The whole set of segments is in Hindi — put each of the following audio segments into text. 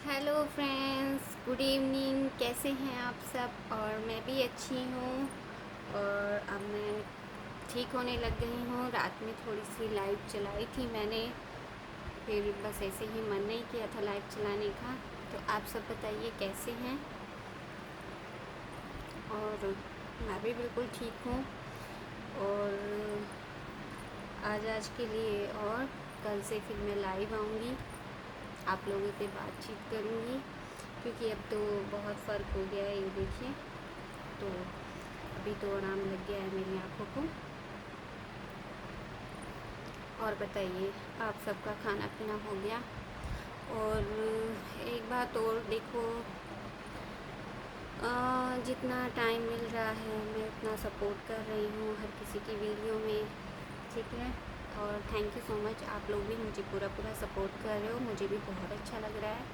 Hello friends, good evening. कैसे हैं आप सब? और मैं भी अच्छी हूँ। और अब मैं ठीक होने लग गई हूँ। रात में थोड़ी सी लाइट चलाई थी मैंने, फिर बस ऐसे ही मन नहीं किया था लाइट चलाने का। तो आप सब बताइए कैसे हैं? और मैं भी बिल्कुल ठीक हूँ। और आज के लिए और कल से फिर मैं लाइव आऊँगी, आप लोगों से बातचीत करूँगी, क्योंकि अब तो बहुत फ़र्क हो गया है। ये देखिए, तो अभी तो आराम लग गया है मेरी आँखों को। और बताइए, आप सबका खाना पीना हो गया? और एक बात और देखो, जितना टाइम मिल रहा है मैं उतना सपोर्ट कर रही हूँ हर किसी की वीडियो में, ठीक है। और थैंक यू सो मच, आप लोग भी मुझे पूरा सपोर्ट कर रहे हो, मुझे भी बहुत अच्छा लग रहा है।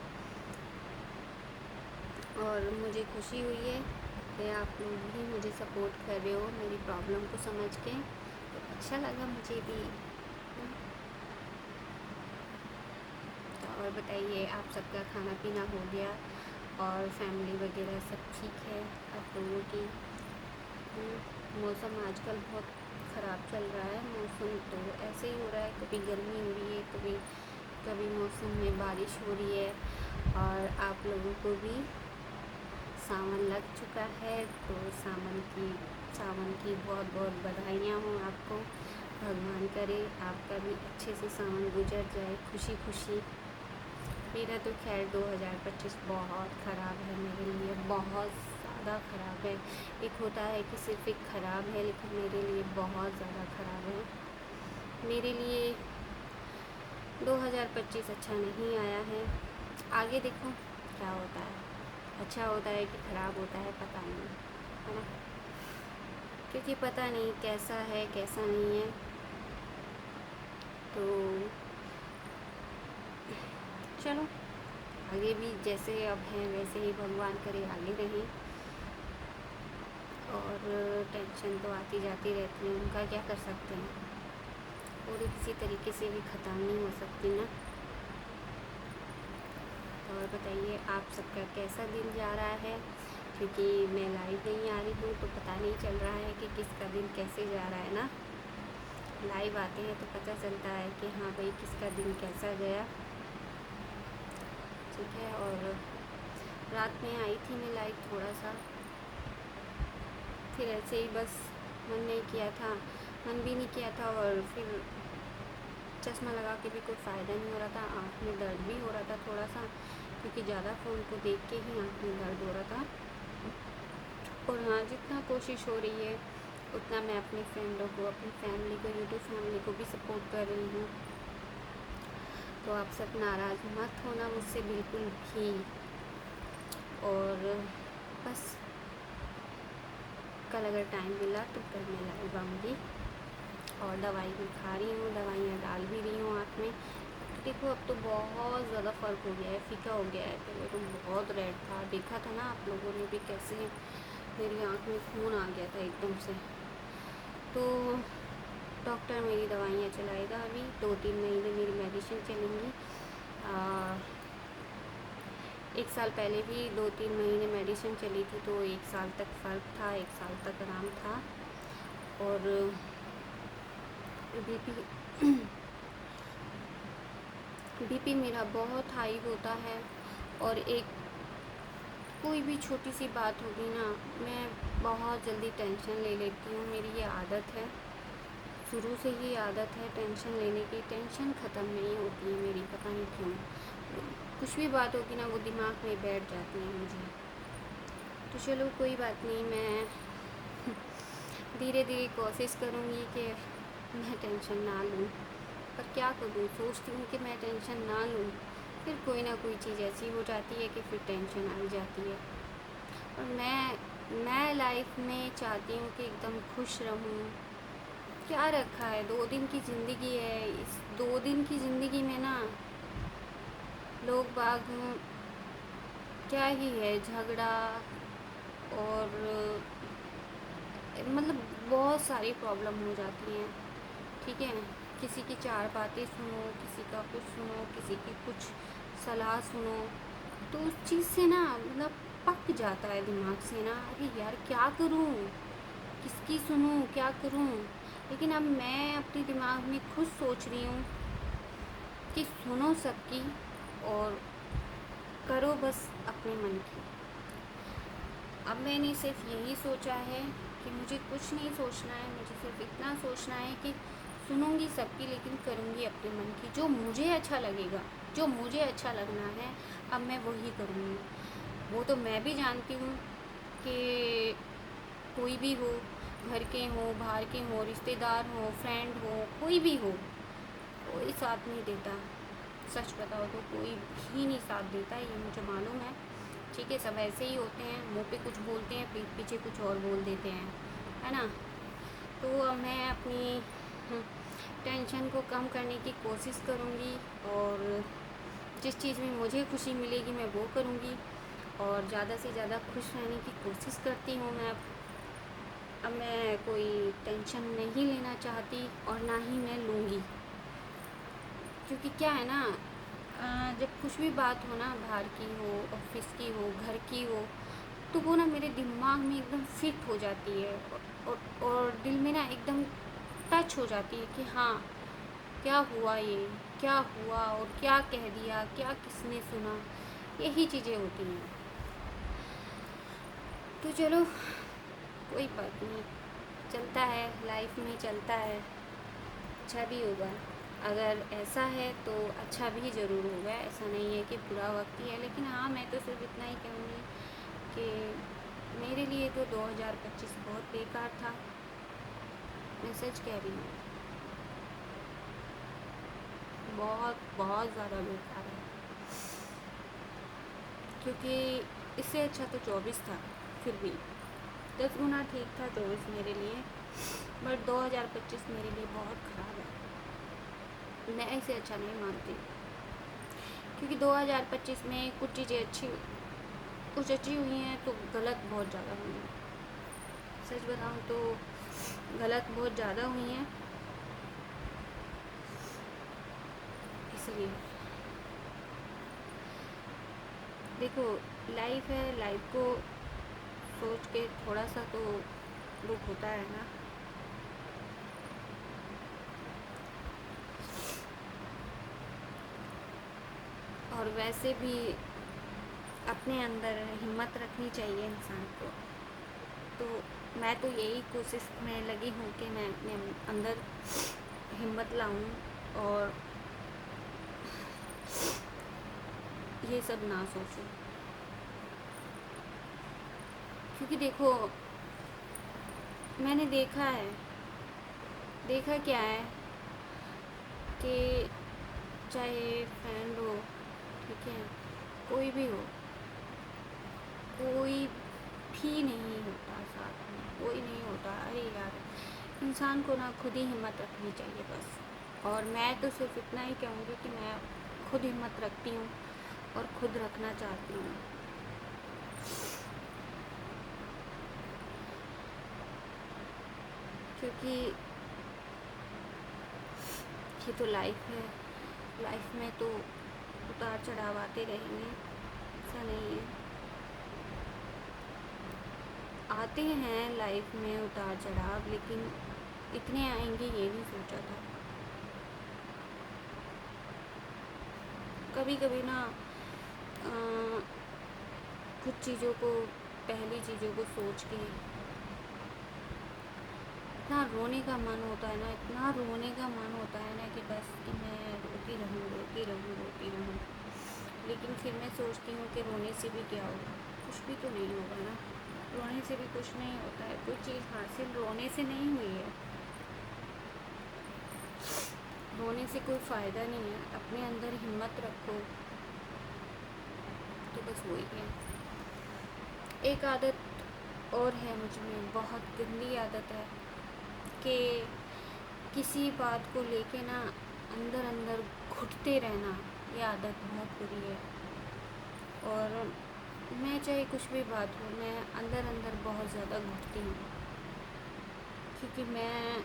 और मुझे खुशी हुई है कि आप लोग भी मुझे सपोर्ट कर रहे हो मेरी प्रॉब्लम को समझ के, तो अच्छा लगा मुझे भी। तो और बताइए, आप सबका खाना पीना हो गया और फैमिली वगैरह सब ठीक है आप लोगों की? मौसम आजकल बहुत ख़राब चल रहा है। मौसम तो ऐसे ही हो रहा है, कभी गर्मी हो रही है, कभी कभी मौसम में बारिश हो रही है। और आप लोगों को भी सावन लग चुका है, तो सावन की बहुत बहुत बधाइयाँ हों आपको। भगवान करे आपका भी अच्छे से सावन गुजर जाए खुशी खुशी। मेरा तो खैर 2025 बहुत ख़राब है मेरे लिए, बहुत ज़्यादा ख़राब है। एक होता है कि सिर्फ एक ख़राब है, लेकिन मेरे लिए बहुत ज़्यादा ख़राब है। मेरे लिए 2025 अच्छा नहीं आया है। आगे देखो क्या होता है, अच्छा होता है कि ख़राब होता है पता नहीं, है ना, क्योंकि पता नहीं कैसा है कैसा नहीं है। तो चलो, आगे भी जैसे अब हैं वैसे ही भगवान करे आगे रहें। और टेंशन तो आती जाती रहती है, उनका क्या कर सकते हैं, वो तो किसी तरीके से भी ख़त्म नहीं हो सकती ना। और बताइए, आप सबका कैसा दिन जा रहा है? क्योंकि मैं लाइव नहीं आ रही हूँ तो पता नहीं चल रहा है कि किसका दिन कैसे जा रहा है ना। लाइव आते हैं तो पता चलता है कि हाँ भाई, किसका दिन कैसा गया, ठीक है। और रात में आई थी मैं लाइव थोड़ा सा, फिर ऐसे ही बस मन नहीं किया था, मन भी नहीं किया था। और फिर चश्मा लगा के भी कोई फ़ायदा नहीं हो रहा था, आँख में दर्द भी हो रहा था थोड़ा सा, क्योंकि ज़्यादा फ़ोन को देख के ही आँख में दर्द हो रहा था। और हाँ, जितना कोशिश हो रही है उतना मैं अपने फ्रेंडों को, अपनी फैमिली को, यूट्यूब फैमिली को भी सपोर्ट कर रही हूँ। तो आप सब नाराज़ मत होना मुझसे बिल्कुल भी। और बस कल अगर टाइम मिला तो कल मैं लाइव आऊँगी। और दवाई भी खा रही हूँ, दवाइयाँ डाल भी रही हूँ आँख में। देखो, अब तो बहुत ज़्यादा फ़र्क हो गया है, फीका हो गया है। पहले तो बहुत रेड था, देखा था ना आप लोगों ने भी कैसे मेरी आँख में खून आ गया था एकदम से। तो डॉक्टर मेरी दवाइयाँ चलाएगा, अभी 2-3 महीने मेरी मेडिसिन चलेंगी। 1 साल पहले भी 2-3 महीने मेडिसिन चली थी, तो 1 साल तक फ़र्क था, 1 साल तक आराम था। और बीपी बीपी मेरा बहुत हाई होता है। और एक कोई भी छोटी सी बात होगी ना, मैं बहुत जल्दी टेंशन ले लेती हूँ। मेरी ये आदत है, शुरू से ही आदत है टेंशन लेने की। टेंशन ख़त्म नहीं होती है मेरी, पता नहीं क्यों। कुछ भी बात होगी ना, वो दिमाग में बैठ जाती है मुझे। तो चलो कोई बात नहीं, मैं धीरे धीरे कोशिश करूँगी कि मैं टेंशन ना लूँ। पर क्या करूँ, सोचती हूँ कि मैं टेंशन ना लूँ, फिर कोई ना कोई चीज़ ऐसी हो जाती है कि फिर टेंशन आ जाती है। और मैं लाइफ में चाहती हूँ कि एकदम खुश रहूँ। क्या रखा है, 2 दिन की ज़िंदगी है, इस 2 दिन की ज़िंदगी में ना लोग बाग क्या ही है, झगड़ा और मतलब बहुत सारी प्रॉब्लम हो जाती हैं, ठीक है। किसी की 4 बातें सुनो, किसी का कुछ सुनो, किसी की कुछ सलाह सुनो, तो उस चीज़ से ना मतलब पक जाता है दिमाग से ना, अरे यार क्या करूँ, किसकी सुनूँ, क्या करूँ। लेकिन अब मैं अपने दिमाग में खुद सोच रही हूँ कि सुनो सबकी और करो बस अपने मन की। अब मैंने सिर्फ यही सोचा है कि मुझे कुछ नहीं सोचना है, मुझे सिर्फ इतना सोचना है कि सुनूंगी सबकी लेकिन करूंगी अपने मन की, जो मुझे अच्छा लगेगा, जो मुझे अच्छा लगना है अब मैं वही करूंगी। वो तो मैं भी जानती हूँ कि कोई भी हो, घर के हो, बाहर के हो, रिश्तेदार हो, फ्रेंड हो, कोई भी हो, कोई साथ नहीं देता। सच बताओ तो कोई भी नहीं साथ देता, ये मुझे मालूम है। ठीक है, सब ऐसे ही होते हैं, मुंह पे कुछ बोलते हैं, पीठ पीछे कुछ और बोल देते हैं, है ना। तो अब मैं अपनी टेंशन को कम करने की कोशिश करूँगी और जिस चीज़ में मुझे खुशी मिलेगी मैं वो करूँगी और ज़्यादा से ज़्यादा खुश रहने की कोशिश करती हूँ मैं। अब मैं कोई टेंशन नहीं लेना चाहती और ना ही मैं लूँगी, क्योंकि क्या है ना, जब कुछ भी बात हो ना, बाहर की हो, ऑफिस की हो, घर की हो, तो वो ना मेरे दिमाग में एकदम फिट हो जाती है और दिल में ना एकदम टच हो जाती है कि हाँ क्या हुआ, ये क्या हुआ और क्या कह दिया, क्या किसने सुना, यही चीज़ें होती हैं। तो चलो कोई बात नहीं, चलता है, लाइफ में चलता है, अच्छा भी होगा। अगर ऐसा है तो अच्छा भी ज़रूर होगा, ऐसा नहीं है कि बुरा वक्त ही है। लेकिन हाँ, मैं तो सिर्फ इतना ही कहूँगी कि मेरे लिए तो 2025 बहुत बेकार था, मैं सच कह रही हूँ, बहुत बहुत ज़्यादा बेकार है। क्योंकि इससे अच्छा तो 24 था, फिर भी 10 गुना ठीक था 24 मेरे लिए, बट 2025 मेरे लिए बहुत ख़राब है। मैं इसे अच्छा नहीं मानती, क्योंकि 2025 में कुछ चीज़ें कुछ अच्छी हुई हैं तो गलत बहुत ज़्यादा हुई हैं। सच बताऊँ तो गलत बहुत ज़्यादा हुई हैं, इसलिए देखो, लाइफ है, लाइफ को सोच के थोड़ा सा तो दुख होता है ना। और वैसे भी अपने अंदर हिम्मत रखनी चाहिए इंसान को। तो मैं तो यही कोशिश में लगी हूँ कि मैं अपने अंदर हिम्मत लाऊं और ये सब ना सोचूं। क्योंकि देखो, मैंने देखा क्या है कि चाहे फ्रेंड हो, ठीक है, कोई भी हो, कोई भी नहीं होता साथ में, कोई नहीं होता। अरे यार, इंसान को ना खुद ही हिम्मत रखनी चाहिए बस। और मैं तो सिर्फ इतना ही कहूँगी कि मैं खुद हिम्मत रखती हूँ और खुद रखना चाहती हूँ। क्योंकि ये तो लाइफ है, लाइफ में तो उतार चढ़ाव आते रहेंगे, ऐसा नहीं है। आते हैं लाइफ में उतार चढ़ाव, लेकिन इतने आएंगे ये नहीं सोचा था। कभी कभी ना कुछ चीज़ों को, पहली चीज़ों को सोच के इतना रोने का मन होता है ना, इतना रोने का मन होता है ना कि बस कि मैं रोती रहूँ, रोती रहूँ, रोती रहूँ। लेकिन फिर मैं सोचती हूँ कि रोने से भी क्या होगा, कुछ भी तो नहीं होगा ना, रोने से भी कुछ नहीं होता है। कोई चीज़ हासिल रोने से नहीं हुई है, रोने से कोई फ़ायदा नहीं है। अपने अंदर हिम्मत रखो, तो बस वही है। एक आदत और है मुझ में, बहुत गंदी आदत है कि किसी बात को लेके ना अंदर अंदर घुटते रहना। ये आदत बहुत बुरी है और मैं चाहे कुछ भी बात हो, मैं अंदर अंदर बहुत ज़्यादा घुटती हूँ, क्योंकि मैं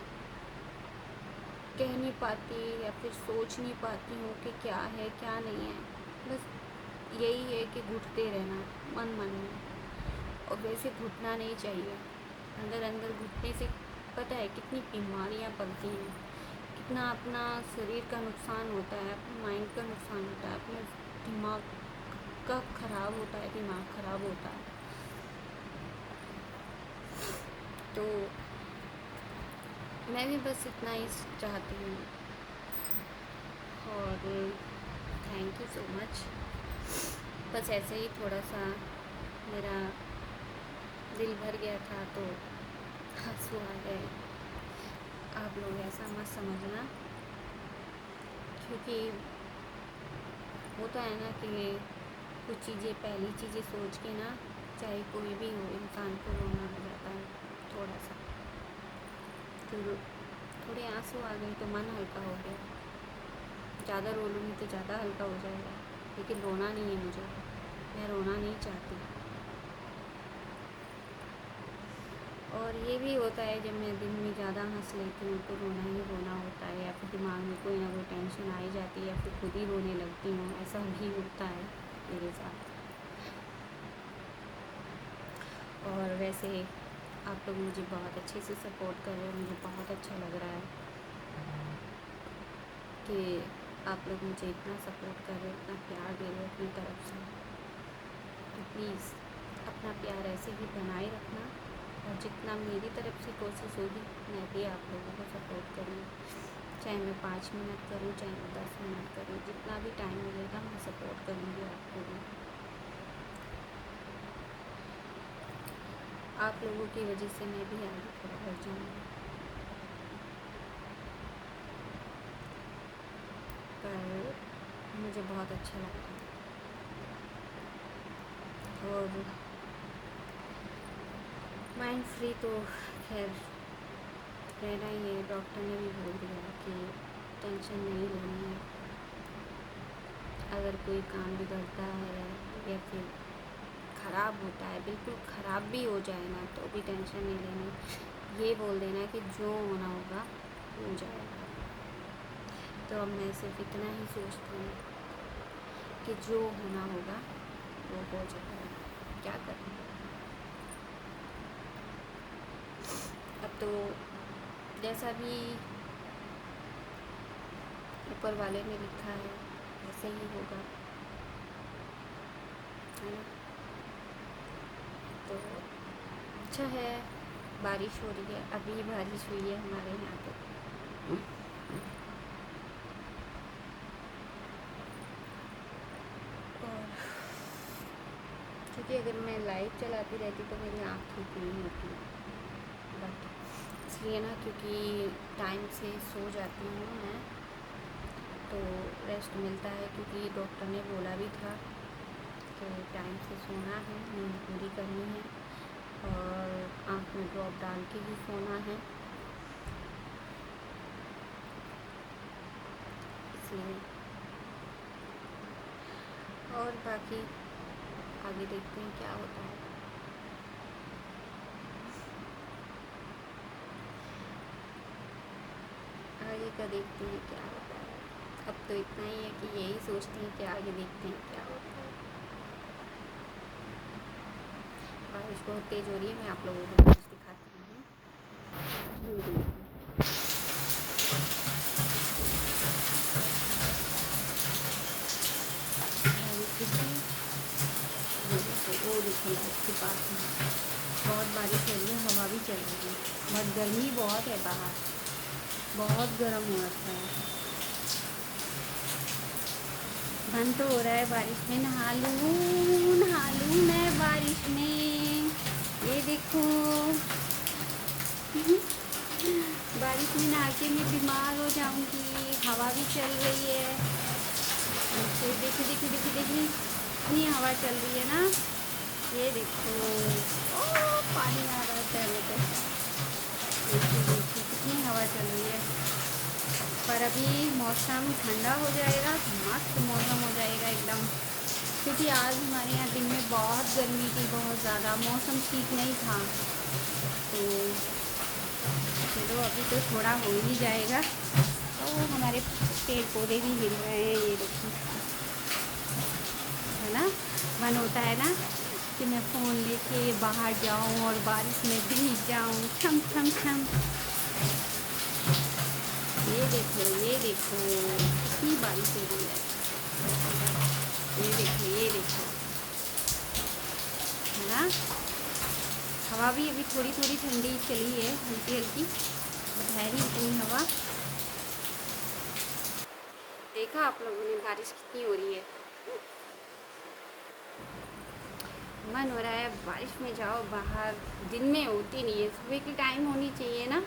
कह नहीं पाती या फिर सोच नहीं पाती हूँ कि क्या है क्या नहीं है। बस यही है कि घुटते रहना मन मन में, और वैसे घुटना नहीं चाहिए। अंदर अंदर घुटने से पता है कितनी बीमारियां पलती हैं, कितना अपना शरीर का नुकसान होता है, अपने माइंड का नुकसान होता है, अपने दिमाग का खराब होता है, दिमाग खराब होता है। तो मैं भी बस इतना ही चाहती हूँ, और थैंक यू सो मच। बस ऐसे ही थोड़ा सा मेरा दिल भर गया था तो आंसू आ गए। आप लोग ऐसा मत समझना, क्योंकि होता है ना कि कुछ चीज़ें, पहली चीज़ें सोच के ना, चाहे कोई भी हो, इंसान को रोना आ जाता है थोड़ा सा। तो थोड़े आंसू आ गए तो मन हल्का हो गया। ज़्यादा रो लूँगी तो ज़्यादा हल्का हो जाएगा, लेकिन रोना नहीं है मुझे, मैं रोना नहीं चाहती। और ये भी होता है जब मैं दिन में ज़्यादा हंस लेती हूँ तो रोना ही रोना होता है, या फिर दिमाग में कोई ना कोई टेंशन आ ही जाती है, या फिर खुद ही रोने लगती हूँ। ऐसा भी होता है मेरे साथ। और वैसे आप लोग मुझे बहुत अच्छे से सपोर्ट कर रहे हो, मुझे बहुत अच्छा लग रहा है कि आप लोग मुझे इतना सपोर्ट कर रहे हो, इतना प्यार दे रहे हो अपनी तरफ से। तो प्लीज़ अपना प्यार ऐसे ही बनाए रखना, और जितना मेरी तरफ से कोशिश होगी मैं भी आप लोगों को सपोर्ट करूँगी। चाहे मैं 5 मिनट करूँ, चाहे मैं 10 मिनट करूँ, जितना भी टाइम मिलेगा मैं सपोर्ट करूँगी आप लोगों को। आप लोगों की वजह से मैं भी आगे खड़ा बढ़ जाऊँगी। पर मुझे बहुत अच्छा लगता है। और माइंड फ्री तो खैर रहना ही है। डॉक्टर ने भी बोल दिया कि टेंशन नहीं लेनी है। अगर कोई काम बिगड़ता है या फिर ख़राब होता है, बिल्कुल ख़राब भी हो जाए ना, तो भी टेंशन नहीं लेनी। ये बोल देना कि जो होना होगा हो जाएगा। तो अब मैं सिर्फ इतना ही सोचती हूँ कि जो होना होगा वो हो जाएगा, क्या करें। अब तो जैसा भी ऊपर वाले ने लिखा है वैसे ही होगा, है ना। तो अच्छा है, बारिश हो रही है, अभी बारिश हुई है हमारे यहाँ पे। और क्योंकि अगर मैं लाइट चलाती रहती तो मेरी आँख ठीक नहीं होती, बट इसलिए ना, क्योंकि टाइम से सो जाती हूँ मैं तो रेस्ट मिलता है, क्योंकि डॉक्टर ने बोला भी था कि टाइम से सोना है, नींद पूरी करनी है, और आँख में ड्रॉप डाल के ही सोना है, इसलिए। और बाकी आगे देखते हैं क्या होता है। आगे का देखते हैं क्या होता है। अब तो इतना ही है कि यही सोचते हैं कि आगे देखते हैं क्या होता है। बारिश बहुत तेज़ हो रही है, मैं आप लोगों को बारिश दिखाती हूँ। वो देखो लाइट के पास में बहुत बारिश हो रही है, हवा भी चल रही है, बहुत गर्मी बहुत है बाहर, बहुत गर्म हो रखा है। मन तो हो रहा है बारिश में नहा लूँ मैं बारिश में। ये देखो बारिश में नहा के मैं बीमार हो जाऊंगी। हवा भी चल रही है, देखो देखो देखो देखो देखो, इतनी हवा चल रही है ना। ये देखो, ओ पानी आ रहा है पहले तो, देखिए देखिए कितनी हवा चल रही है। पर अभी मौसम ठंडा हो जाएगा, मस्त मौसम हो जाएगा एकदम, क्योंकि आज हमारे यहाँ दिन में बहुत गर्मी थी, बहुत ज़्यादा मौसम ठीक नहीं था। तो चलो अभी तो थोड़ा हो ही जाएगा। तो हमारे पेड़ पौधे भी हिल रहे हैं, ये देखिए, है ना। मन होता है ना कि मैं फ़ोन लेके बाहर जाऊं और बारिश में भीग जाऊं। छम छम छम। ये देखो कितनी बारिश हो रही है। ये देखो है ना। हवा भी अभी थोड़ी थोड़ी ठंडी चली है, हल्की हल्की, बट है नहीं इतनी हवा। देखा आप लोगों ने बारिश कितनी हो रही है। मन हो रहा है बारिश में जाओ बाहर। दिन में होती नहीं है, सुबह की टाइम होनी चाहिए ना,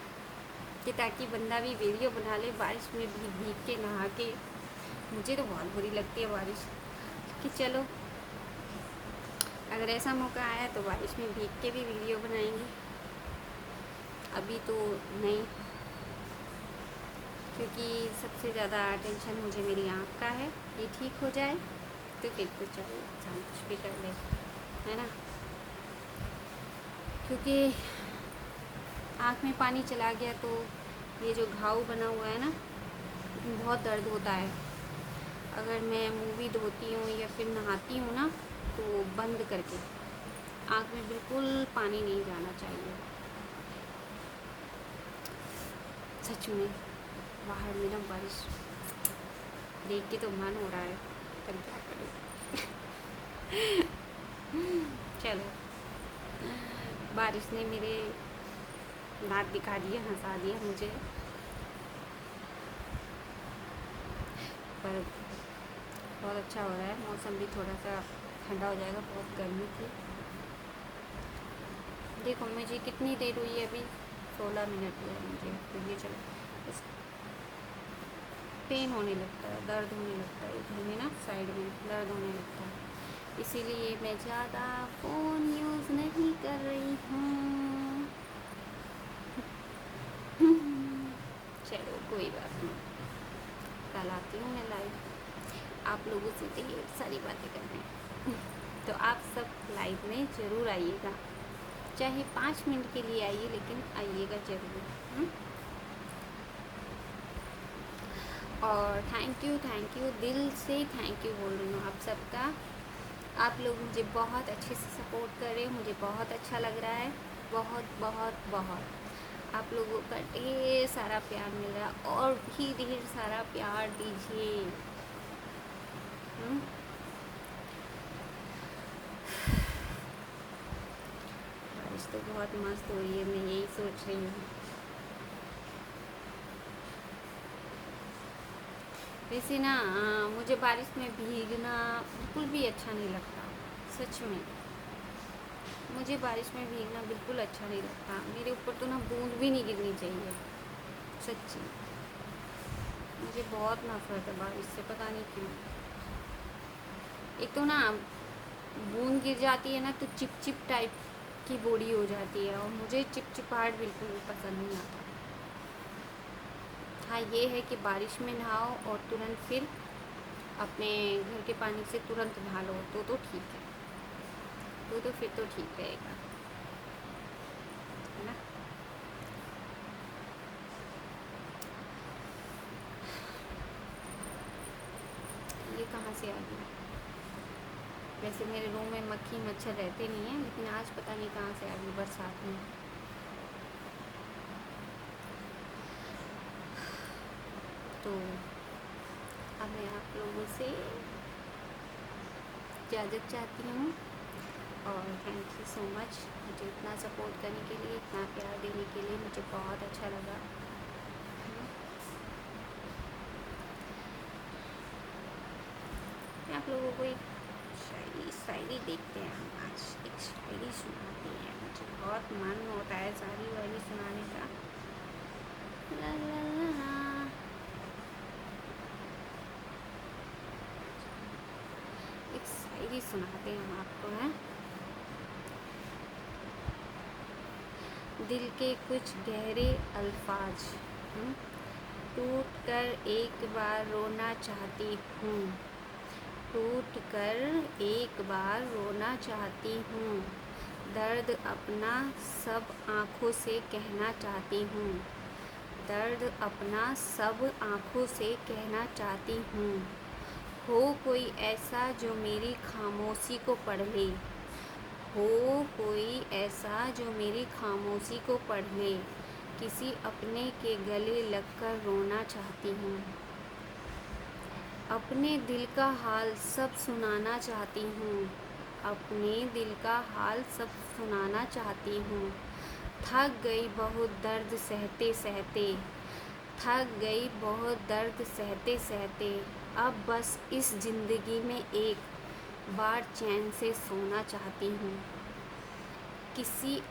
कि ताकि बंदा भी वीडियो बना ले बारिश में भीग भीग के, नहा के। मुझे तो बहुत बुरी लगती है बारिश, कि चलो अगर ऐसा मौका आया तो बारिश में भीग के भी वीडियो बनाएंगे। अभी तो नहीं, क्योंकि सबसे ज़्यादा टेंशन मुझे मेरी आँख का है। ये ठीक हो जाए तो फिर तो चलो इंसान कुछ भी कर ले, है ना। क्योंकि आँख में पानी चला गया तो ये जो घाव बना हुआ है ना, बहुत दर्द होता है। अगर मैं मुँह भी धोती हूँ या फिर नहाती हूँ ना, तो बंद करके, आँख में बिल्कुल पानी नहीं जाना चाहिए। सच में बाहर में ना बारिश देख के तो मन हो रहा है, पर क्या करूँ। चलो, बारिश ने मेरे दांत दिखा दिया, हंसा दिया मुझे। पर बहुत अच्छा हो रहा है, मौसम भी थोड़ा सा ठंडा हो जाएगा। बहुत गर्मी थी। देखो मुझे कितनी देर हुई है, अभी 16 मिनट हुआ है मुझे। तो ये चलो, पेन होने लगता है, दर्द होने लगता है इधर में ना, साइड में दर्द होने लगता है। इसीलिए मैं ज़्यादा फ़ोन यूज़ नहीं कर रही हूँ। चलो कोई बात नहीं, कल आती हूँ मैं लाइव, आप लोगों से ढेर सारी बातें करने। तो आप सब लाइव में ज़रूर आइएगा, चाहे 5 मिनट के लिए आइए, लेकिन आइएगा ज़रूर। और थैंक यू, दिल से थैंक यू बोल रही हूँ आप सबका। आप लोग मुझे बहुत अच्छे से सपोर्ट कर रहे हो, मुझे बहुत अच्छा लग रहा है। बहुत बहुत बहुत आप लोगों का ढेर सारा प्यार मिल रहा है, और भी ढेर सारा प्यार दीजिए। बारिश तो बहुत मस्त हो रही है, मैं यही सोच रही हूँ। वैसे ना मुझे बारिश में भीगना बिल्कुल भी अच्छा नहीं लगता। सच में मुझे बारिश में भीगना बिल्कुल अच्छा नहीं लगता। मेरे ऊपर तो ना बूंद भी नहीं गिरनी चाहिए। सच्ची मुझे बहुत नफरत है बारिश से, पता नहीं क्यों। एक तो ना बूंद गिर जाती है ना, तो चिपचिप टाइप की बॉडी हो जाती है, और मुझे चिपचिपाहट बिल्कुल भी पसंद नहीं आता। हाँ ये है कि बारिश में नहाओ और तुरंत फिर अपने घर के पानी से तुरंत नहा लो, तो ठीक है, तो फिर तो ठीक रहेगा, है ना। ये कहाँ से आ गई? वैसे मेरे रूम में मक्खी मच्छर रहते नहीं हैं, लेकिन आज पता नहीं कहाँ से आ गई बरसात में। तो अब मैं आप लोगों से इजाज़त चाहती हूँ, और थैंक यू सो मच मुझे इतना सपोर्ट करने के लिए, इतना प्यार देने के लिए। मुझे बहुत अच्छा लगा। मैं आप लोगों को एक शायरी देखते हैं हम आज, एक शायरी सुनाते हैं। मुझे बहुत मन होता है शायरी वायरी सुनाने का। ला ला ला ला। एक शायरी सुनाते हैं हम आपको, हैं। दिल के कुछ गहरे अल्फाज, टूट कर एक बार रोना चाहती हूँ, टूट कर एक बार रोना चाहती हूँ, दर्द अपना सब आँखों से कहना चाहती हूँ, दर्द अपना सब आँखों से कहना चाहती हूँ, हो कोई ऐसा जो मेरी खामोशी को पढ़ ले, हो कोई ऐसा जो मेरी खामोशी को पढ़ ले, किसी अपने के गले लगकर रोना चाहती हूँ, अपने दिल का हाल सब सुनाना चाहती हूँ, अपने दिल का हाल सब सुनाना चाहती हूँ। थक गई बहुत दर्द सहते सहते, थक गई बहुत दर्द सहते सहते, अब बस इस ज़िंदगी में एक बार चैन से सोना चाहती हूँ, किसी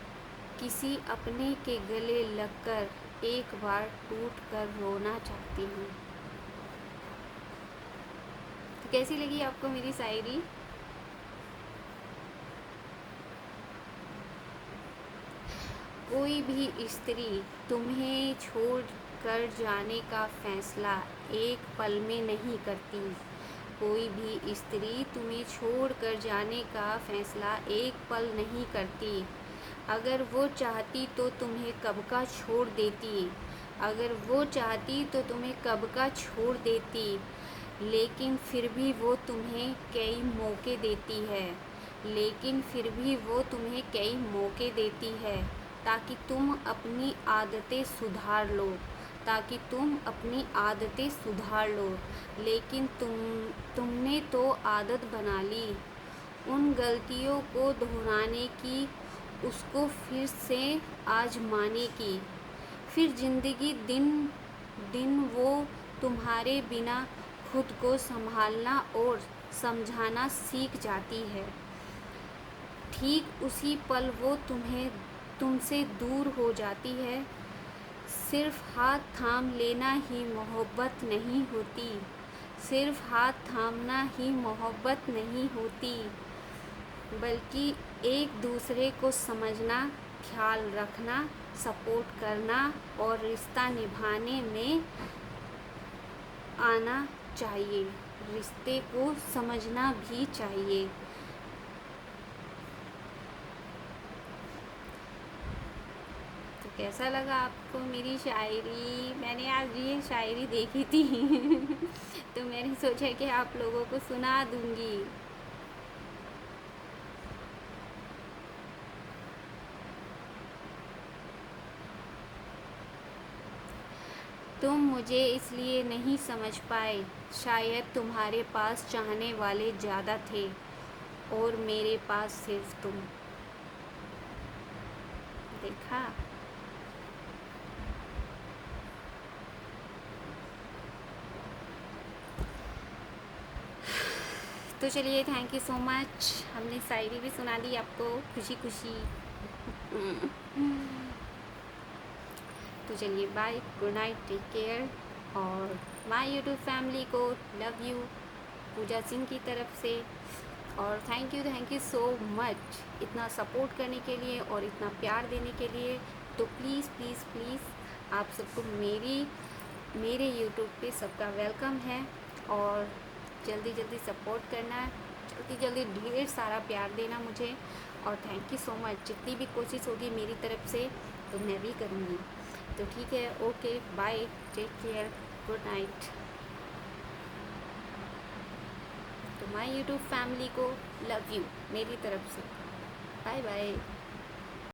किसी अपने के गले लगकर एक बार टूट कर रोना चाहती हूँ। तो कैसी लगी आपको मेरी शायरी? कोई भी स्त्री तुम्हें छोड़ कर जाने का फ़ैसला एक पल में नहीं करती, कोई भी स्त्री तुम्हें छोड़ कर जाने का फ़ैसला एक पल नहीं करती। अगर वो चाहती तो तुम्हें कब का छोड़ देती, अगर वो चाहती तो तुम्हें कब का छोड़ देती, लेकिन फिर भी वो तुम्हें कई मौके देती है, लेकिन फिर भी वो तुम्हें कई मौके देती है, ताकि तुम अपनी आदतें सुधार लो, ताकि तुम अपनी आदतें सुधार लो। लेकिन तुमने तो आदत बना ली उन गलतियों को दोहराने की, उसको फिर से आजमाने की। फिर ज़िंदगी दिन दिन वो तुम्हारे बिना खुद को संभालना और समझाना सीख जाती है। ठीक उसी पल वो तुमसे दूर हो जाती है। सिर्फ हाथ थाम लेना ही मोहब्बत नहीं होती, सिर्फ हाथ थामना ही मोहब्बत नहीं होती, बल्कि एक दूसरे को समझना, ख्याल रखना, सपोर्ट करना और रिश्ता निभाने में आना चाहिए, रिश्ते को समझना भी चाहिए। तो कैसा लगा आपको मेरी शायरी? मैंने आज ये शायरी देखी थी तो मैंने सोचा कि आप लोगों को सुना दूंगी। तुम मुझे इसलिए नहीं समझ पाए, शायद तुम्हारे पास चाहने वाले ज़्यादा थे और मेरे पास सिर्फ तुम। देखा? तो चलिए, थैंक यू सो मच। हमने शायरी भी सुना दी आपको खुशी खुशी। तो चलिए, bye, good night, take care. और माय यूट्यूब फैमिली को लव यू पूजा सिंह की तरफ से। और थैंक यू सो मच इतना सपोर्ट करने के लिए और इतना प्यार देने के लिए। तो प्लीज़ प्लीज़ प्लीज़ आप सबको मेरे यूट्यूब पे सबका वेलकम है। और जल्दी जल्दी सपोर्ट करना, जल्दी जल्दी ढेर सारा प्यार देना मुझे। और थैंक यू सो मच। जितनी भी कोशिश होगी मेरी तरफ से तो मैं भी करूँगी। तो ठीक है, okay, bye, take care, good night. तो माय यूट्यूब फैमिली को लव यू मेरी तरफ से। Bye bye.